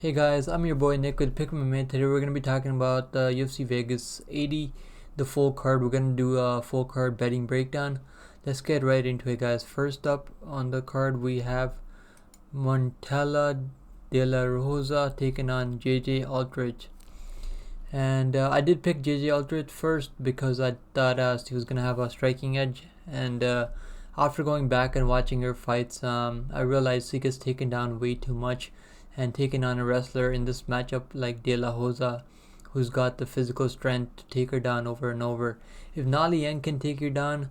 Hey guys, I'm your boy Nick with Pick 'em Man. Today we're gonna be talking about UFC Vegas 80, the full card. We're gonna do a full card betting breakdown. Let's get right into it, guys. First up on the card we have Montella de la Rosa taking on JJ Aldrich. And I did pick JJ Aldrich first because I thought he was gonna have a striking edge. And after going back and watching her fights, I realized he gets taken down way too much. And taking on a wrestler in this matchup like De La Rosa, who's got the physical strength to take her down over and over. If Nali Yang can take her down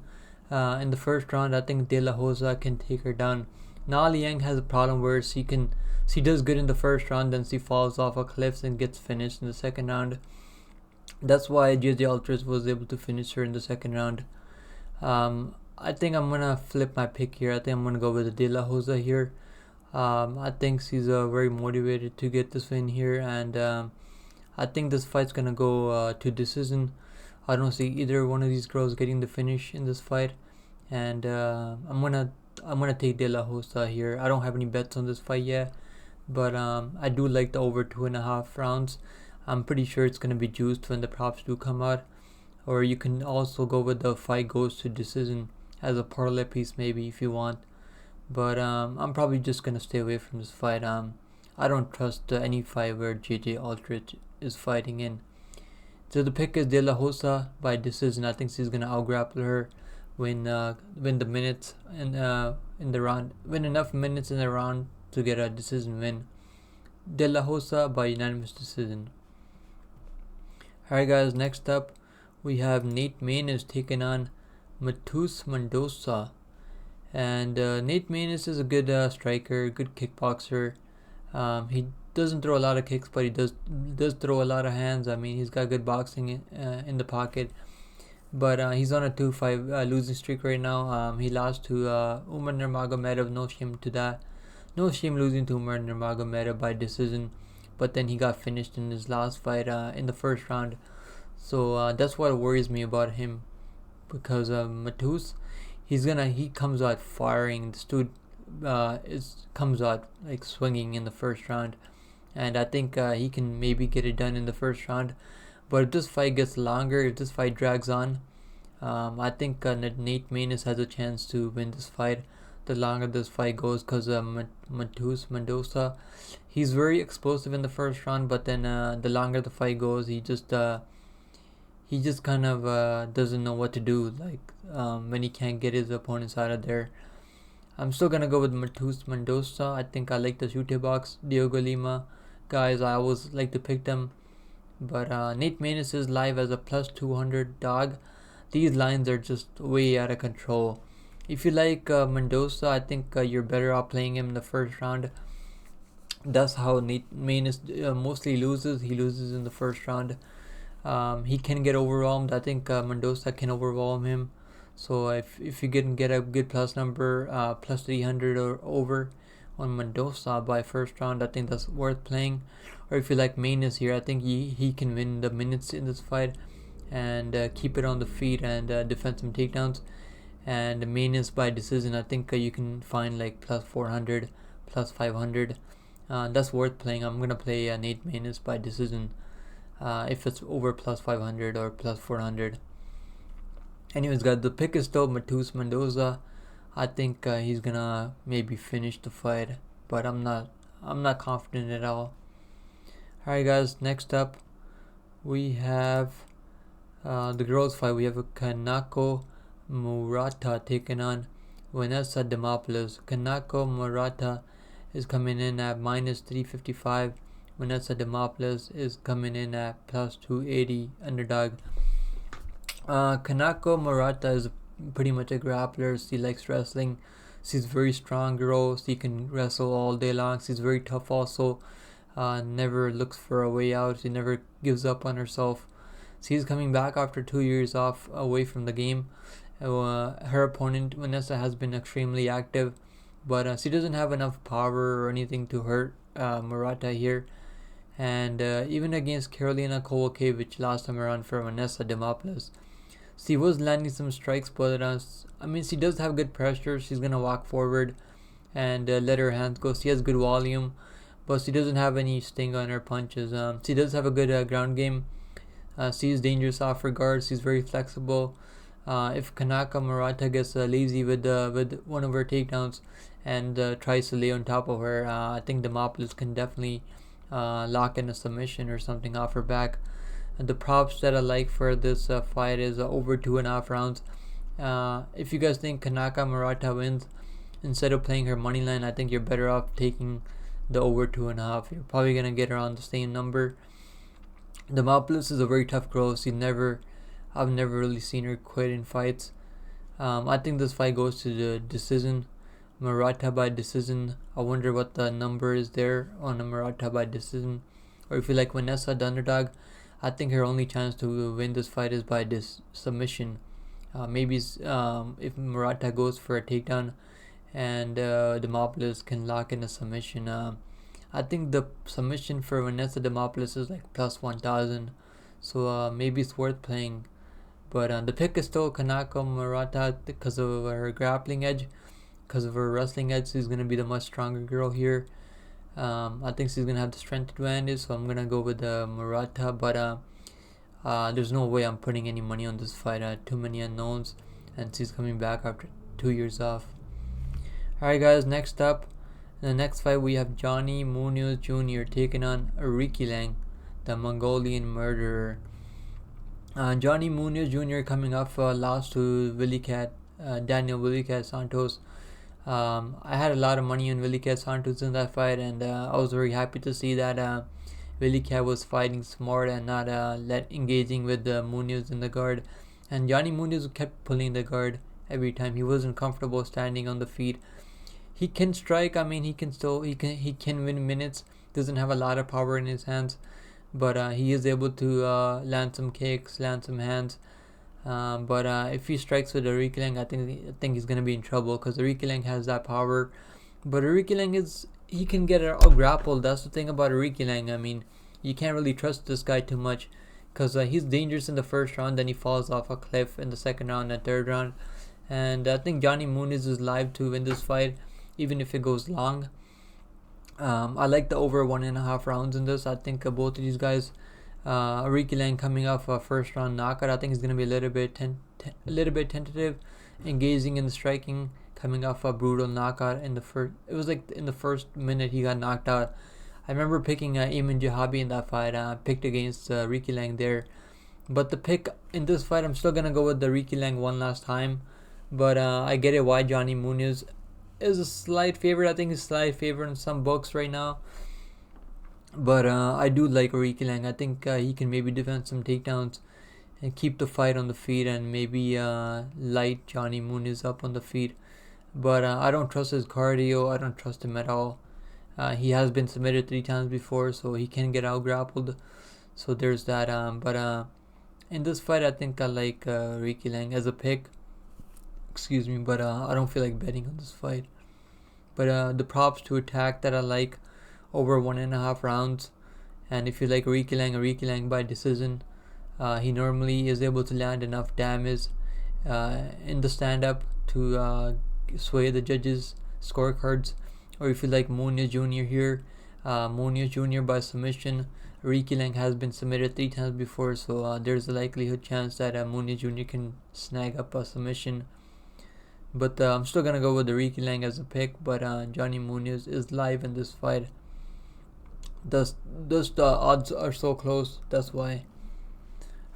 in the first round, I think De La Rosa can take her down. Nali Yang has a problem where she does good in the first round, then she falls off a cliff and gets finished in the second round. That's why JJ Aldrich was able to finish her in the second round. I think I'm gonna flip my pick here. I think I'm gonna go with De La Rosa here. I think she's very motivated to get this win here, and I think this fight's gonna go to decision. I don't see either one of these girls getting the finish in this fight, and I'm gonna take De La Rosa here. I don't have any bets on this fight yet, but I do like the over 2.5 rounds. I'm pretty sure it's gonna be juiced when the props do come out, or you can also go with the fight goes to decision as a parlay piece maybe if you want. But I'm probably just gonna stay away from this fight. I don't trust any fight where JJ Aldrich is fighting in. So the pick is De La Rosa by decision. I think she's gonna outgrapple her, win the minutes and in the round, win enough minutes in the round to get a decision win. De La Rosa by unanimous decision. Alright guys, next up we have Nate Maness taking on Mateus Mendonça. And Nate Maness is a good striker, good kickboxer. He doesn't throw a lot of kicks, but he does throw a lot of hands. I mean, he's got good boxing in the pocket. But he's on a 2-5 losing streak right now. He lost to Umar Nurmagomedov. No shame to that. No shame losing to Umar Nurmagomedov by decision. But then he got finished in his last fight in the first round. So that's what worries me about him, because Mateus, he comes out firing. This dude comes out like swinging in the first round, and I think he can maybe get it done in the first round. But if this fight gets longer, if this fight drags on, I think Nate Maness has a chance to win this fight the longer this fight goes, because Mateus Mendonça, he's very explosive in the first round, but then the longer the fight goes, he just kind of doesn't know what to do, like when he can't get his opponents out of there. I'm still gonna go with Mateus Mendonça. I think I like the shooter box. Diogo Lima guys, I always like to pick them, but Nate Maness is live as a plus 200 dog. These lines are just way out of control. If you like Mendonça, I think you're better off playing him in the first round. That's how Nate Maness mostly loses. He loses in the first round. He can get overwhelmed. I think Mendonça can overwhelm him. So if you can get a good plus number, plus 300 or over on Mendonça by first round, I think that's worth playing. Or if you like Maness here, I think he can win the minutes in this fight and keep it on the feet and defend some takedowns. And Maness by decision, I think you can find like plus 400, plus 500. That's worth playing. I'm gonna play Nate Maness by decision if it's over plus 500 or plus 400. Anyways guys, the pick is still Mateus Mendonça. I think he's gonna maybe finish the fight, but I'm not confident at all. Alright guys, next up we have the girls fight. We have a Kanako Murata taking on Vanessa Demopoulos. Kanako Murata is coming in at minus 355. Vanessa Demopoulos is coming in at plus 280 underdog. Kanako Murata is pretty much a grappler. She likes wrestling. She's very strong girl. She can wrestle all day long. She's very tough also. Never looks for a way out. She never gives up on herself. She's coming back after 2 years off away from the game. Her opponent Vanessa has been extremely active, but she doesn't have enough power or anything to hurt Murata here. And even against Karolina Kowalkiewicz last time around for Vanessa Demopoulos, she was landing some strikes, but I mean, she does have good pressure. She's gonna walk forward and let her hands go. She has good volume, but she doesn't have any sting on her punches. She does have a good ground game. She's dangerous off her guard. She's very flexible. If Kanako Murata gets lazy with one of her takedowns and tries to lay on top of her, I think Demopoulos can definitely lock in a submission or something off her back. And the props that I like for this fight is over 2.5 rounds. If you guys think Kanako Murata wins, instead of playing her money line, I think you're better off taking the over 2.5. You're probably gonna get around the same number. Demopoulos is a very tough girl. I've never really seen her quit in fights. I think this fight goes to the decision. Murata by decision. I wonder what the number is there on a Murata by decision. Or if you like Vanessa, the underdog, I think her only chance to win this fight is by this submission. Maybe if Murata goes for a takedown and Demopoulos can lock in a submission. I think the submission for Vanessa Demopoulos is like plus 1,000, so maybe it's worth playing. But the pick is still Kanako Murata because of her grappling edge, because of her wrestling edge. She's gonna be the much stronger girl here. I think she's gonna have the strength advantage, so I'm gonna go with Murata. But there's no way I'm putting any money on this fight. Too many unknowns, and she's coming back after 2 years off. Alright guys, next up, in the next fight we have Johnny Munoz Jr. taking on Aoriqileng, the Mongolian murderer. Johnny Munoz Jr. coming off a loss to Daniel Willy Cat Santos. I had a lot of money on Willy Cat Santos in that fight, and I was very happy to see that Willy Cat was fighting smart and not engaging with Munoz in the guard. And Johnny Munoz kept pulling the guard every time. He wasn't comfortable standing on the feet. He can strike. I mean, he can win minutes. Doesn't have a lot of power in his hands, but he is able to land some kicks, land some hands. But if he strikes with Aoriqileng, I think he's gonna be in trouble because Aoriqileng has that power. But Aoriqileng he can get out grappled. That's the thing about Aoriqileng. I mean, you can't really trust this guy too much because he's dangerous in the first round, then he falls off a cliff in the second round and third round. And I think Johnny Munoz is live to win this fight, even if it goes long. I like the over 1.5 rounds in this. I think both of these guys, Aoriqileng coming off a first round knockout, I think he's gonna be a little bit tentative, engaging in the striking, coming off a brutal knockout in the first. It was like in the first minute he got knocked out. I remember picking Eamon Jahabi in that fight. Picked against Aoriqileng there, but the pick in this fight, I'm still gonna go with the Aoriqileng one last time. But I get it why Johnny Munoz is a slight favorite. I think he's a slight favorite in some books right now. But I do like Aoriqileng. I think he can maybe defend some takedowns and keep the fight on the feet and maybe light Johnny Munoz up on the feet. But I don't trust his cardio. I don't trust him at all. He has been submitted 3 times before, so he can get out grappled. So there's that. But in this fight, I think I like Aoriqileng as a pick. Excuse me, but I don't feel like betting on this fight. But the props to attack that I like, over 1.5 rounds. And if you like Aoriqileng by decision, he normally is able to land enough damage in the stand-up to sway the judges' scorecards. Or if you like Munoz Jr. here, Munoz Jr. by submission. Aoriqileng has been submitted 3 times before, so there's a likelihood chance that Munoz Jr. can snag up a submission. But I'm still gonna go with Aoriqileng as a pick. But Johnny Munoz is live in this fight. The odds are so close. That's why.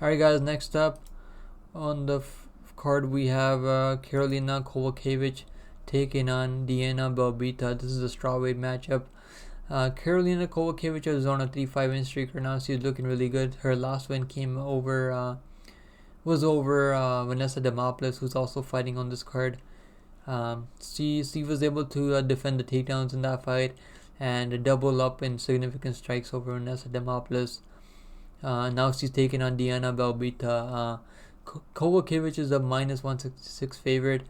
Alright guys, next up on the card we have Karolina Kowalkiewicz taking on Diana Belbiţă. This is a strawweight matchup. Karolina Kowalkiewicz is on a 3-5 win streak right now. She's looking really good. Her last win was over Vanessa Demopoulos, who's also fighting on this card. She was able to defend the takedowns in that fight and double up in significant strikes over Vanessa Demopoulos. Now she's taking on Diana Belbiţă. Kowalkiewicz is a minus 166 favorite,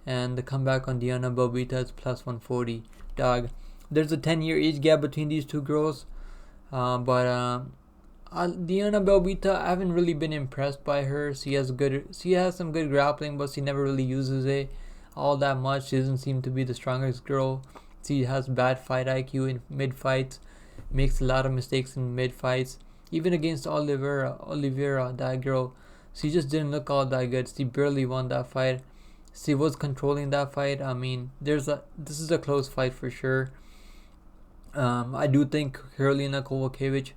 and the comeback on Diana Belbiţă is plus 140. Dog, there's a 10-year age gap between these two girls, but Diana Belbiţă, I haven't really been impressed by her. She has some good grappling, but she never really uses it all that much. She doesn't seem to be the strongest girl He has bad fight IQ in mid fights, makes a lot of mistakes in mid fights. Even against Oliveira, that girl, she just didn't look all that good. She barely won that fight. She was controlling that fight. I mean, this is a close fight for sure. I do think Karolina Kowalkiewicz,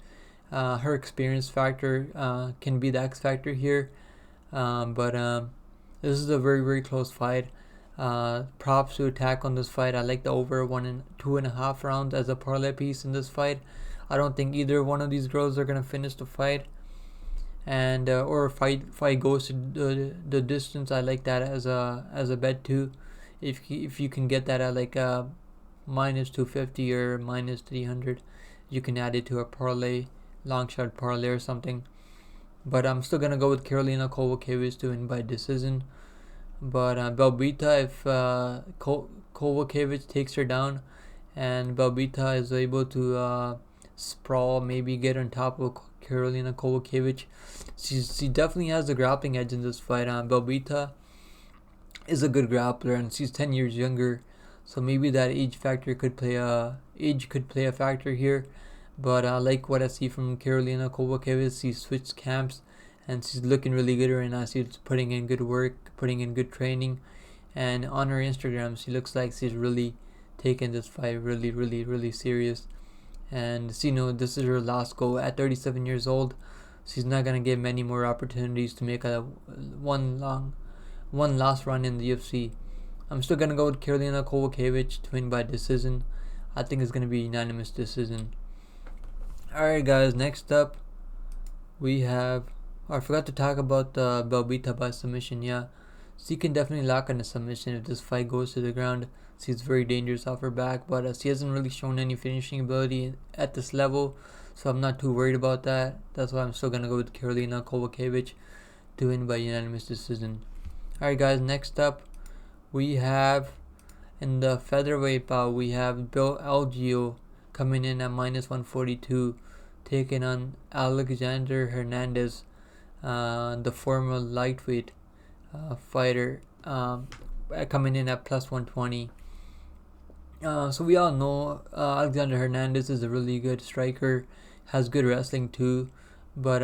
her experience factor can be the X factor here. But this is a very close fight. Props to attack on this fight. I like the over 2.5 rounds as a parlay piece in this fight. I don't think either one of these girls are gonna finish the fight, and or fight goes to the distance. I like that as a bet too. If you can get that at like minus 250 or minus 300, you can add it to a parlay, long shot parlay or something. But I'm still gonna go with Karolina Kowalkiewicz to win by decision. But Belbiţă, if Kowalkiewicz takes her down and Belbiţă is able to sprawl, maybe get on top of Karolina Kowalkiewicz, she definitely has the grappling edge in this fight. Belbiţă is a good grappler and she's 10 years younger, so maybe that age could play a factor here. But I like what I see from Karolina Kowalkiewicz. She switched camps and she's looking really good right now. She's putting in good work, putting in good training, and on her Instagram she looks like she's really taking this fight really serious. And she knows this is her last go at 37 years old. She's not gonna get many more opportunities to make one last run in the UFC. I'm still gonna go with Karolina Kowalkiewicz to win by decision. I think it's gonna be unanimous decision. Alright guys, next up we have, I forgot to talk about Belbiţă by submission. Yeah, she can definitely lock in a submission if this fight goes to the ground. She's very dangerous off her back, but she hasn't really shown any finishing ability at this level, so I'm not too worried about that. That's why I'm still gonna go with Karolina Kowalkiewicz to win by unanimous decision. Alright guys, next up we have in the featherweight bout, we have Algeo coming in at minus 142, taking on Alexander Hernandez, the former lightweight fighter, coming in at plus 120. So we all know Alexander Hernandez is a really good striker, has good wrestling too, but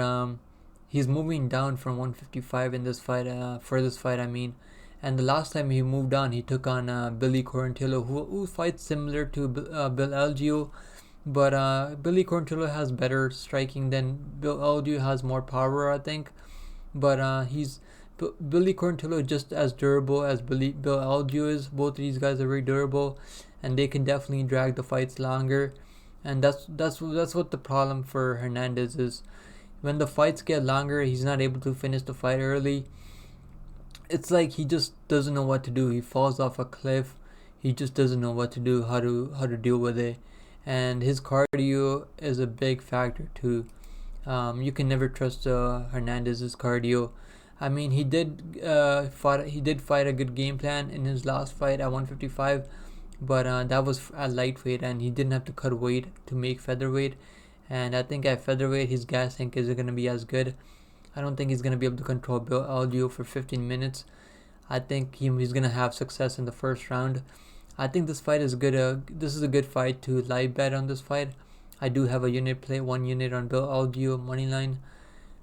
he's moving down from 155 in this fight, for this fight I mean. And the last time he moved on, he took on Billy Quarantillo, who fights similar to Bill Algeo, but Billy Quarantillo has better striking than Bill Algeo, has more power I think, but Billy Quarantillo is just as durable as Bill Algeo is. Both of these guys are very durable, and they can definitely drag the fights longer. And that's what the problem for Hernandez is. When the fights get longer, he's not able to finish the fight early. It's like he just doesn't know what to do. He falls off a cliff. He just doesn't know what to do, how to deal with it. And his cardio is a big factor too. You can never trust Hernandez's cardio. I mean, he did fight a good game plan in his last fight at 155, but that was at lightweight, and he didn't have to cut weight to make featherweight. And I think at featherweight, his gas tank isn't going to be as good. I don't think he's going to be able to control Bill Algeo for 15 minutes. I think he's going to have success in the first round. I think this fight is good. This is a good fight to live bet on this fight. I do have a unit play, 1 unit on Bill Algeo moneyline.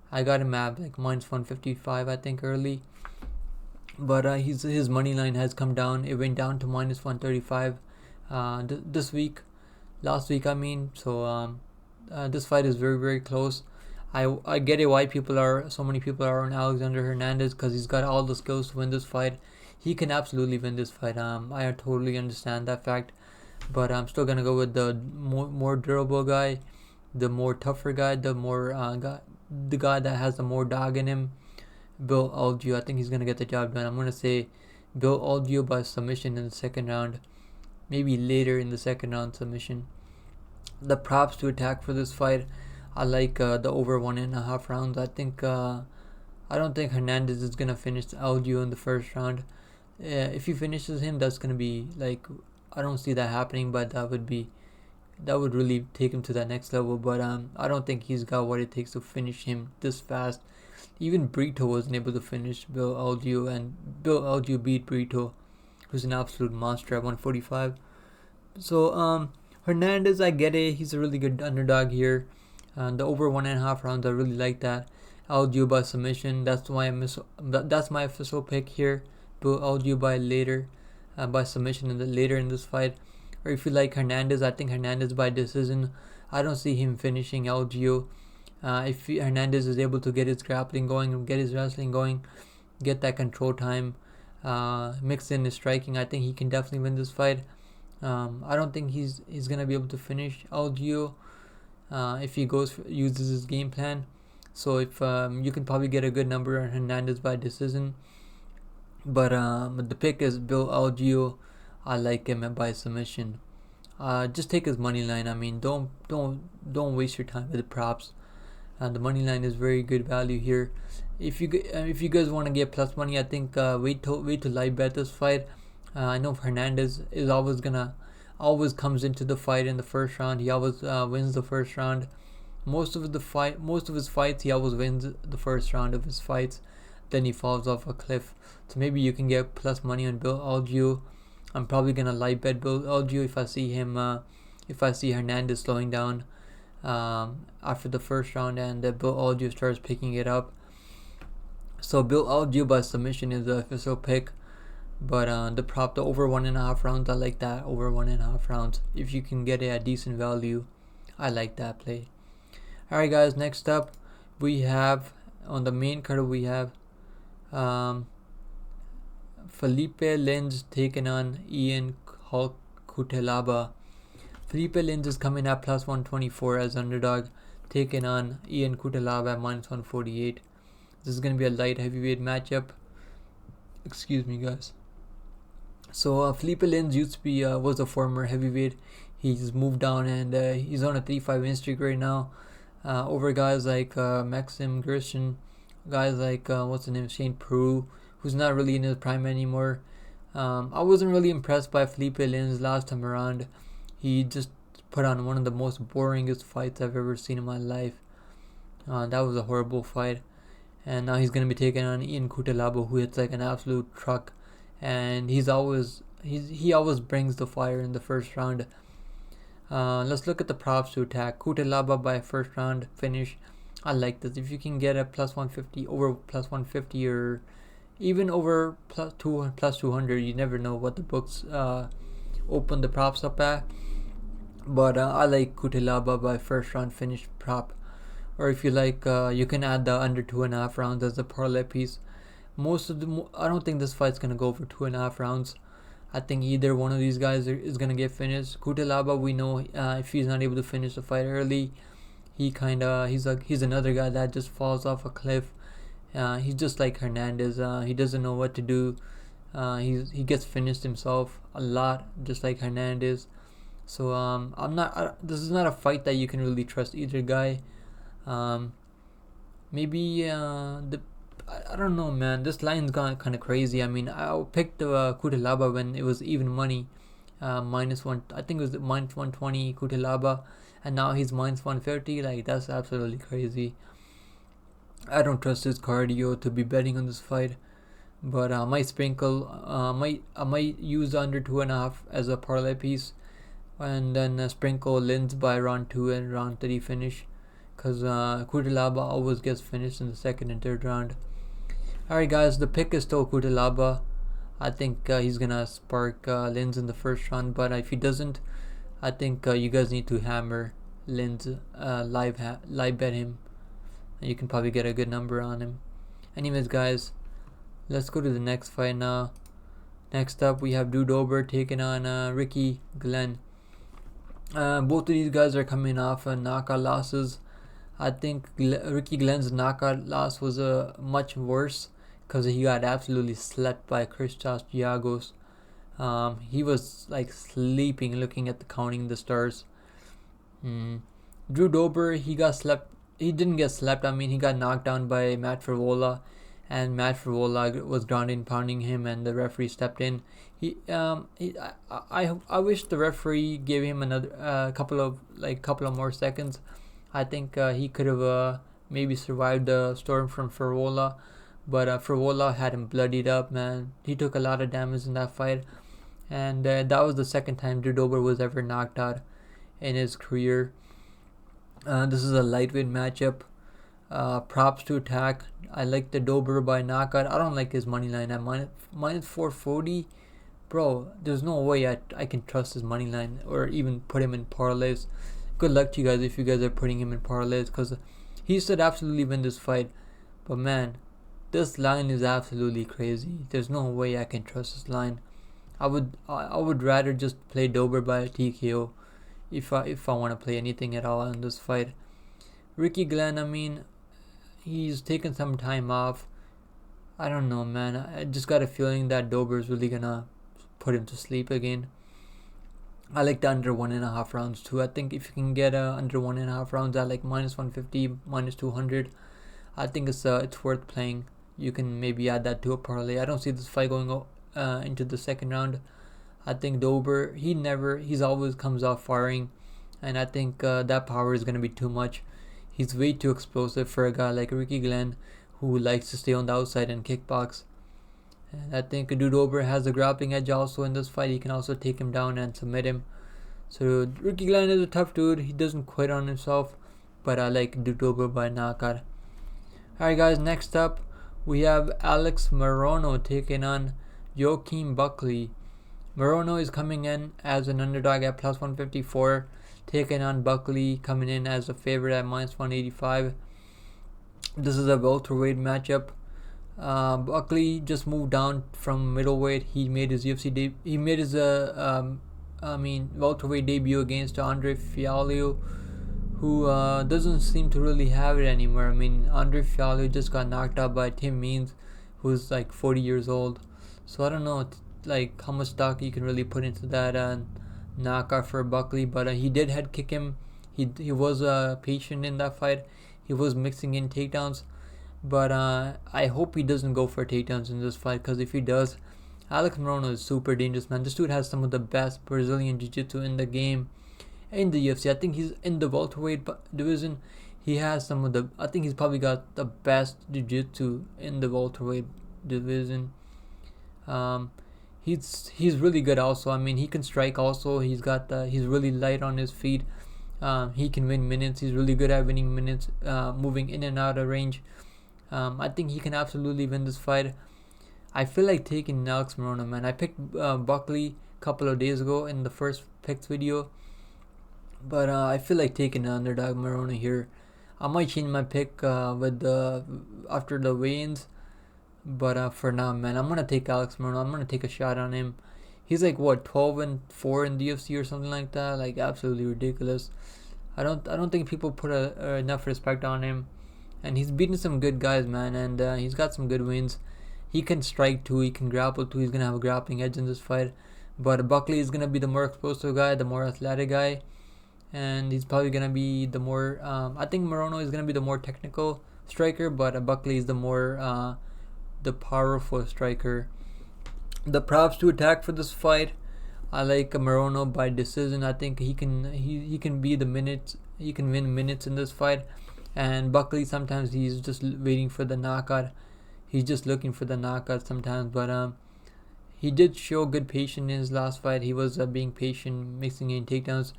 I got him at like minus 155 I think early. But his money line has come down. It went down to minus 135 this week. Last week I mean. So this fight is very close. I get it why so many people are on Alexander Hernandez, because he's got all the skills to win this fight. He can absolutely win this fight. I totally understand that fact. But I'm still gonna go with the more durable guy, the more tougher guy, the guy that has the more dog in him, Bill Algeo. I think he's gonna get the job done. I'm gonna say Bill Algeo by submission in the second round, maybe later in the second round submission. The props to attack for this fight, I like the over 1.5 rounds. I don't think Hernandez is gonna finish Algeo in the first round. If he finishes him, that's gonna be like, I don't see that happening, but that would really take him to that next level. But I don't think he's got what it takes to finish him this fast. Even Brito wasn't able to finish Bill Algeo, and Bill Algeo beat Brito, who's an absolute monster at 145. So Hernandez, I get it. He's a really good underdog here. The over 1.5 rounds, I really like that. Algeo by submission. That's why that's my official pick here. Bill Algeo by submission later in this fight. Or if you like Hernandez, I think Hernandez by decision. I don't see him finishing Algeo. If Hernandez is able to get his grappling going, get his wrestling going, get that control time, mix in his striking, I think he can definitely win this fight. I don't think he's gonna be able to finish Algeo if he uses his game plan. So if you can probably get a good number on Hernandez by decision, but the pick is Bill Algeo. I like him by submission. Just take his money line. I mean, don't waste your time with the props. The money line is very good value here. If you guys want to get plus money, I think wait to live bet this fight. I know Hernandez is always comes into the fight in the first round. He always wins the first round. Most of his fights, he always wins the first round of his fights. Then he falls off a cliff. So maybe you can get plus money on Bill Algeo. I'm probably gonna live bet Bill Algeo if I see him. If I see Hernandez slowing down after the first round and Bill Algeo starts picking it up. So Bill Algeo by submission is the official pick. But the over 1.5 rounds, I like that. Over 1.5 rounds, if you can get it at decent value, I like that play. Alright guys, next up we have on the main card we have Philipe Lins taking on Ian Cutelaba. Philipe Lins is coming at plus 124 as underdog, taking on Ian Cutelaba at minus 148. This is going to be a light heavyweight matchup. Excuse me guys. So Philipe Lins used to be was a former heavyweight. He's moved down and he's on a 3-5 win streak right now. Over guys like Maxim Gershon, guys like what's the name, Shane Peru, who's not really in his prime anymore. I wasn't really impressed by Philipe Lins last time around. He just put on one of the most boringest fights I've ever seen in my life. That was a horrible fight. And now he's going to be taking on Ian Cutelaba, who hits like an absolute truck. And he always brings the fire in the first round. Let's look at the props to attack. Cutelaba by first round finish. I like this. If you can get a plus 150, over plus 150, or even over plus 200, you never know what the books open the props up at. But I like Cutelaba by first round finish prop. Or if you like, you can add the under 2.5 rounds as a parlay piece. I don't think this fight's gonna go for 2.5 rounds. I think either one of these guys is gonna get finished. Cutelaba, we know if he's not able to finish the fight early, he's another guy that just falls off a cliff. He's just like Hernandez. He doesn't know what to do. He gets finished himself a lot, just like Hernandez. So this is not a fight that you can really trust either guy. Maybe I don't know, man. This line's gone kind of crazy. I mean, I picked Cutelaba when it was even money, -1. I think it was minus 120 Cutelaba, and now he's minus 150. Like, that's absolutely crazy. I don't trust his cardio to be betting on this fight, but I might sprinkle. I might use under 2.5 as a parlay piece, and then sprinkle Lins by round 2 and round 3 finish, because Cutelaba always gets finished in the second and third round. Alright guys, the pick is still Cutelaba. I think he's gonna spark Lins in the first round, but if he doesn't, I think you guys need to hammer Lins, live bet him. You can probably get a good number on him. Anyways guys, let's go to the next fight now. Next up we have Dober taking on Aoriqileng. Both of these guys are coming off knockout losses. I think Aoriqileng's knockout loss was much worse because he got absolutely slept by Christos Giagos. He was like sleeping, looking at counting the stars. Dober, he got slept. He didn't get slept. I mean, he got knocked down by Matt Frevola, and Matt Frevola was grounding, pounding him, and the referee stepped in. I wish the referee gave him another couple of more seconds. I think he could have maybe survived the storm from Frevola, but Frevola had him bloodied up, man. He took a lot of damage in that fight, and that was the second time Dober was ever knocked out in his career. This is a lightweight matchup. Props to attack. I like the Dober by knockout. I don't like his money line at minus 440. Bro, there's no way I can trust his money line or even put him in parlays. Good luck to you guys if you guys are putting him in parlays, because he should absolutely win this fight. But man, this line is absolutely crazy. There's no way I can trust this line. I would rather just play Dober by TKO if I want to play anything at all in this fight. Aoriqileng, I mean, he's taken some time off. I don't know, man. I just got a feeling that Dober is really gonna put him to sleep again. I like the under 1.5 rounds too. I think if you can get under 1.5 rounds at like minus 150, minus 200, I think it's worth playing. You can maybe add that to a parlay. I don't see this fight going into the second round. I think Dober, he's always comes off firing, and I think that power is gonna be too much. He's way too explosive for a guy like Aoriqileng, who likes to stay on the outside and kickbox. And I think Dober has a grappling edge also in this fight. He can also take him down and submit him. So Aoriqileng is a tough dude. He doesn't quit on himself, but I like Dober by knockout. Alright guys, next up we have Alex Morono taking on Joaquin Buckley. Morono is coming in as an underdog at plus 154, taking on Buckley coming in as a favorite at minus 185. This is a welterweight matchup. Buckley just moved down from middleweight. He made his welterweight debut against Andre Fialho, who doesn't seem to really have it anymore. I mean, Andre Fialho just got knocked out by Tim Means, who's like 40 years old. So I don't know like how much stock you can really put into that knockout for Buckley, but he did head kick him. He was patient in that fight. He was mixing in takedowns, but I hope he doesn't go for takedowns in this fight, because if he does, Alex Morono is super dangerous, man. This dude has some of the best Brazilian jiu-jitsu in the game, in the UFC. I think he's in the welterweight division. He has some of the. I think he's probably got the best jiu-jitsu in the welterweight division. He's really good also. I mean, he can strike also. He's really light on his feet. He can win minutes. He's really good at winning minutes, moving in and out of range. I think he can absolutely win this fight. I feel like taking Alex Morono, man. I picked Buckley a couple of days ago in the first picks video, but I feel like taking the underdog Morono here. I might change my pick after the weigh-ins, but for now, man, I'm gonna take Alex Morono. I'm gonna take a shot on him. He's like what, 12-4 in the UFC or something like that. Like absolutely ridiculous. I don't think people put enough respect on him, and he's beaten some good guys, man, and he's got some good wins. He can strike too. He can grapple too. He's gonna have a grappling edge in this fight. But Buckley is gonna be the more explosive guy, the more athletic guy, and he's probably gonna be the more. I think Morono is gonna be the more technical striker, but Buckley is the more the powerful striker. The props to attack for this fight, I like Morono by decision. I think he can be the minutes. He can win minutes in this fight, and Buckley sometimes he's just waiting for the knockout. He's just looking for the knockout sometimes, but he did show good patience in his last fight. He was being patient, mixing in takedowns.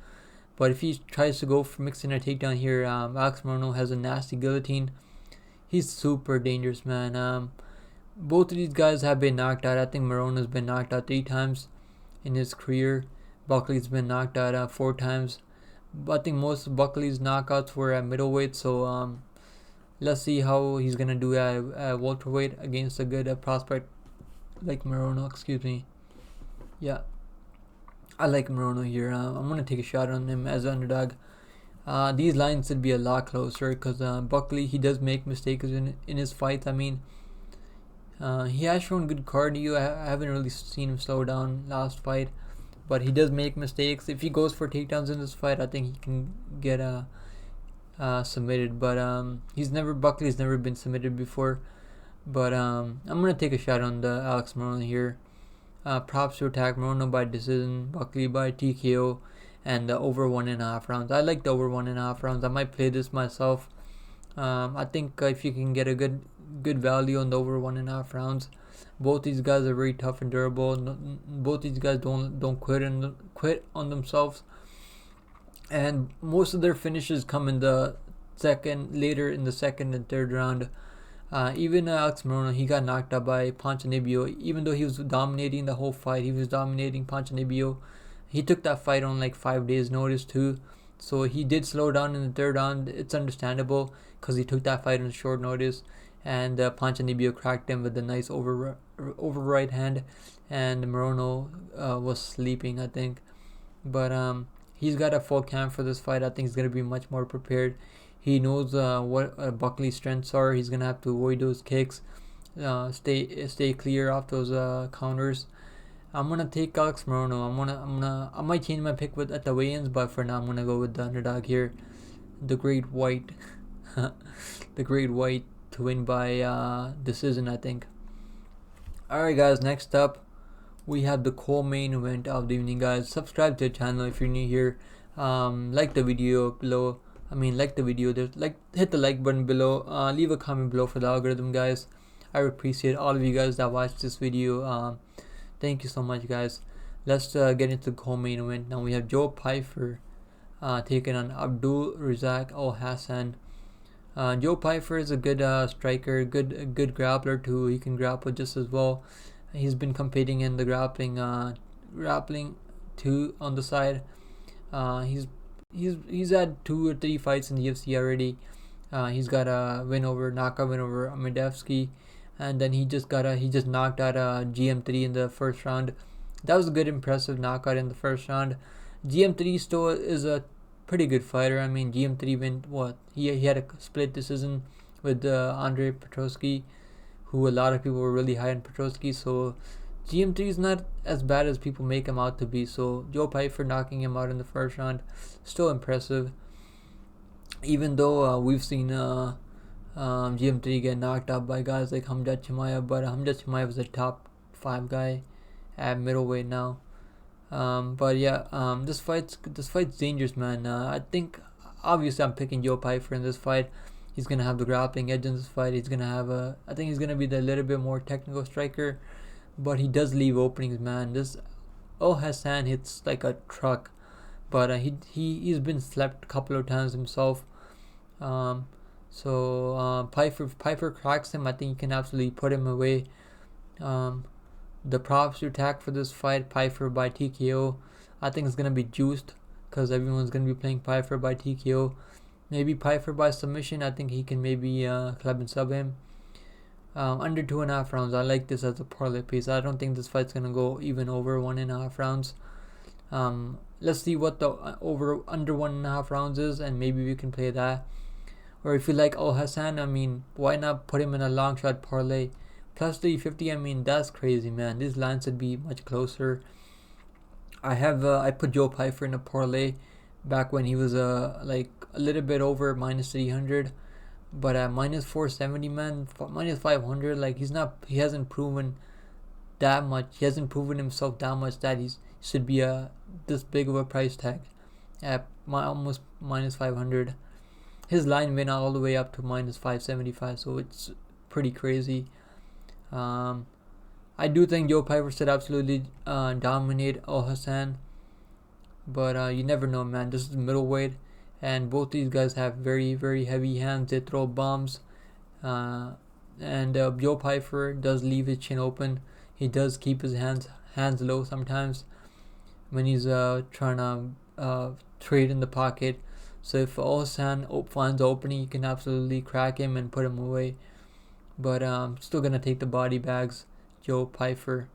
But if he tries to go for mixing a takedown here, Alex Morono has a nasty guillotine. He's super dangerous, man. Both of these guys have been knocked out. I think Morono's been knocked out 3 times in his career. Buckley's been knocked out 4 times. But I think most of Buckley's knockouts were at middleweight, so let's see how he's gonna do at welterweight against a good prospect like Morono. Excuse me. Yeah, I like Morono here. I'm gonna take a shot on him as an underdog. These lines should be a lot closer, because Buckley, he does make mistakes in his fights. I mean, he has shown good cardio. I haven't really seen him slow down last fight, but he does make mistakes. If he goes for takedowns in this fight, I think he can get submitted. But Buckley's never been submitted before. But I'm gonna take a shot on the Alex Morono here. Props to attack: Morono by decision, Buckley by TKO, and over 1.5 rounds. I like the over 1.5 rounds. I might play this myself. I think if you can get a good value on the over 1.5 rounds, Both these guys are very tough and durable. Both these guys don't quit on themselves, and most of their finishes come in the later in the second and third round. Even Alex Morono, he got knocked out by Ponzinibbio. Even though he was dominating the whole fight, he was dominating Ponzinibbio. He took that fight on like 5 days notice too, so he did slow down in the third round. It's understandable because he took that fight on short notice, and Ponzinibbio cracked him with a nice over right hand, and Morono was sleeping, I think. But he's got a full camp for this fight. I think he's gonna be much more prepared. He knows what Buckley's strengths are. He's gonna have to avoid those kicks, stay clear off those counters. I'm gonna take Alex Morono. I might change my pick at the weigh-ins, but for now I'm gonna go with the underdog here, the Great White, the Great White to win by decision, I think. All right, guys. Next up, we have the co-main event of the evening, guys. Subscribe to the channel if you're new here. Like the video below. Like the video. Hit the like button below. Leave a comment below for the algorithm, guys. I appreciate all of you guys that watched this video. Thank you so much, guys. Let's get into the co-main event. Now we have Pyfer taking on Abdul Razak Alhassan. Pyfer is a good striker, good grappler too. He can grapple just as well. He's been competing in the grappling too on the side. He's had 2 or 3 fights in the UFC already. He's got a knockout win over Medevsky, and then he just knocked out GM3 in the first round. That was a good, impressive knockout in the first round. GM3 still is a pretty good fighter. GM3 went he had a split decision with Andrei Petroski, who a lot of people were really high on Petroski. So GM3 is not as bad as people make him out to be. So Pyfer knocking him out in the first round, still impressive. Even though we've seen GM3 get knocked out by guys like Khamzat Chimaev, but Khamzat Chimaev is a top 5 guy at middleweight now. But yeah, this fight's dangerous, man. I think obviously I'm picking Pyfer in this fight. He's gonna have the grappling edge in this fight. He's gonna have I think he's gonna be the little bit more technical striker, but he does leave openings, man. This Alhassan hits like a truck, but he's been slept a couple of times himself. So Pyfer cracks him. I think he can absolutely put him away. The props to attack for this fight, Pyfer by TKO. I think it's gonna be juiced because everyone's gonna be playing Pyfer by TKO. Maybe Pyfer by submission. I think he can maybe club and sub him. Under 2.5 rounds. I like this as a parlay piece. I don't think this fight's gonna go even over 1.5 rounds. Let's see what the under 1.5 rounds is, and maybe we can play that. Or if you like Alhassan, why not put him in a long shot parlay? Plus 350. That's crazy, man. These lines would be much closer. I put Pyfer in a parlay back when he was like a little bit over minus 300, but at minus 470, man, minus 500, like he hasn't proven that much. He hasn't proven himself that much that he should be this big of a price tag at almost minus 500. His line went all the way up to minus 575, so it's pretty crazy. I do think Pyfer should absolutely dominate Alhassan, but you never know, man. This is middleweight, and both these guys have very, very heavy hands. They throw bombs, and Pyfer does leave his chin open. He does keep his hands low sometimes when he's trying to trade in the pocket. So if Alhassan finds the opening, you can absolutely crack him and put him away. But still gonna take the body bags, Pyfer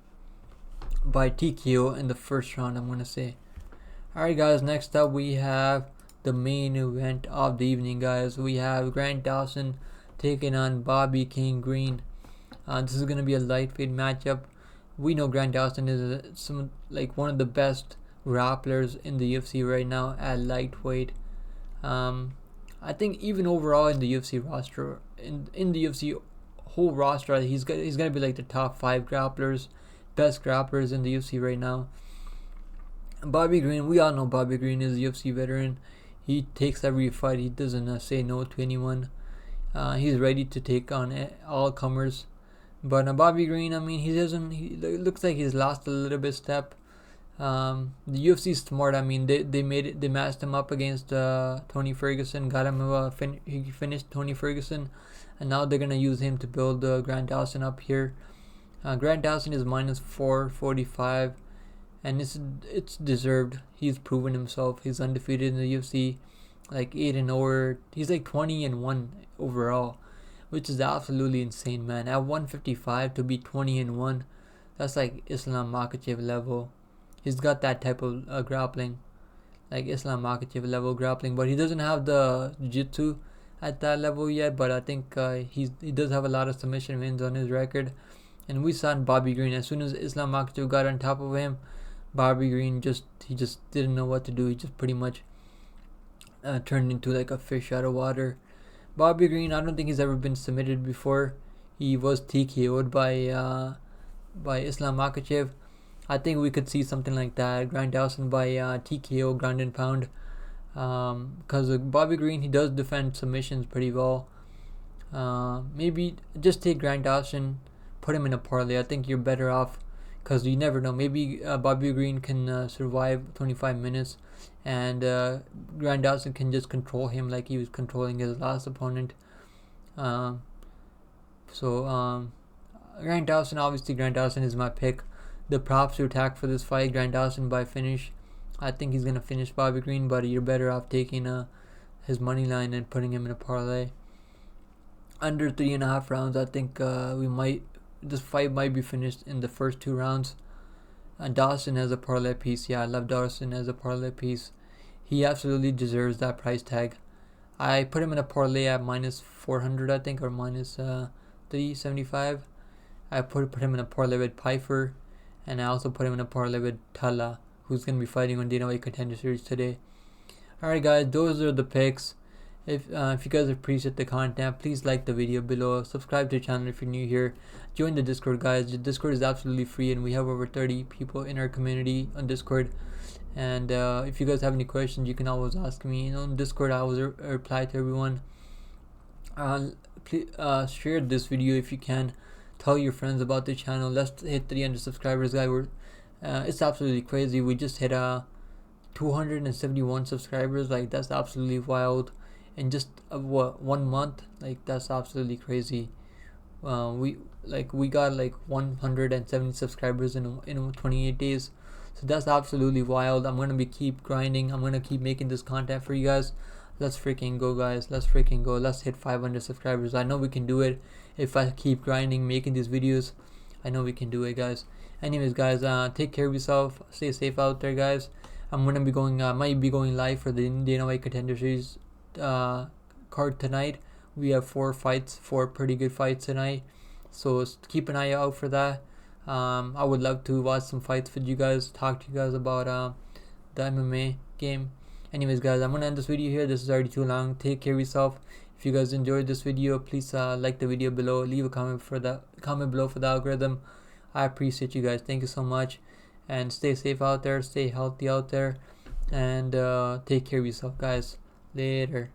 by TKO in the first round, I'm gonna say. Alright, guys, next up we have the main event of the evening, guys. We have Grant Dawson taking on Bobby King Green. This is gonna be a lightweight matchup. We know Grant Dawson is one of the best grapplers in the UFC right now at lightweight. I think even overall in the UFC roster, in the UFC whole roster, he's gonna be like the top 5 grapplers, best grapplers in the UFC right now. Bobby Green, we all know Bobby Green is a UFC veteran. He takes every fight. He doesn't say no to anyone. He's ready to take on all comers. But Bobby Green, I mean, he looks like he's lost a little bit step. The UFC is smart. I mean, they matched him up against Tony Ferguson, got him he finished Tony Ferguson, and now they're gonna use him to build Grant Dawson up here. Grant Dawson is minus 445, and it's deserved. He's proven himself. He's undefeated in the UFC, like 8-0. He's like 20-1 overall, which is absolutely insane, man. At 155 to be 20-1, that's like Islam Makhachev level. He's got that type of grappling, like Islam Makhachev level grappling, but he doesn't have the jiu-jitsu at that level yet. But I think he does have a lot of submission wins on his record. And we saw in Bobby Green, as soon as Islam Makhachev got on top of him, Bobby Green just didn't know what to do. He just pretty much turned into like a fish out of water. Bobby Green, I don't think he's ever been submitted before. He was TKO'd by Islam Makhachev. I think we could see something like that. Grant Dawson by TKO, ground and pound. Because Bobby Green, he does defend submissions pretty well. Maybe just take Grant Dawson, put him in a parlay. I think you're better off, because you never know. Maybe Bobby Green can survive 25 minutes, and Grant Dawson can just control him like he was controlling his last opponent. Grant Dawson, obviously Grant Dawson is my pick. The props to attack for this fight, Grant Dawson by finish. I think he's going to finish Bobby Green, but you're better off taking his money line and putting him in a parlay. Under 3.5 rounds, I think this fight might be finished in the first 2 rounds. Dawson as a parlay piece. Yeah, I love Dawson as a parlay piece. He absolutely deserves that price tag. I put him in a parlay at minus 400, I think, or minus 375. I put him in a parlay with Pyfer, and I also put him in a parlay with Tala, who's going to be fighting on Dana White Contender Series today. Alright guys, those are the picks. If you guys appreciate the content, please like the video below. Subscribe to the channel if you're new here. Join the Discord, guys. The Discord is absolutely free, and we have over 30 people in our community on Discord. And if you guys have any questions, you can always ask me. On Discord, I always reply to everyone. Please share this video if you can. Tell your friends about the channel. Let's hit 300 subscribers, guys. It's absolutely crazy. We just hit 271 subscribers. Like, that's absolutely wild. In just 1 month, like, that's absolutely crazy. We got like 170 subscribers in 28 days, so that's absolutely wild. I'm gonna keep grinding. I'm gonna keep making this content for you guys. Let's freaking go, guys. Let's freaking go. Let's hit 500 subscribers. I know we can do it. If I keep grinding, making these videos, I know we can do it, guys. Anyways, guys, take care of yourself. Stay safe out there, guys. I'm gonna be going might be going live for the Dana White Contender Series card tonight. We have 4 pretty good fights tonight, so keep an eye out for that. I would love to watch some fights with you guys, talk to you guys about the MMA game. Anyways, guys, I'm gonna end this video here. This is already too long. Take care of yourself. If you guys enjoyed this video, please like the video below, leave a comment below for the algorithm. I appreciate you guys. Thank you so much, and stay safe out there, stay healthy out there, and take care of yourself, guys. Later.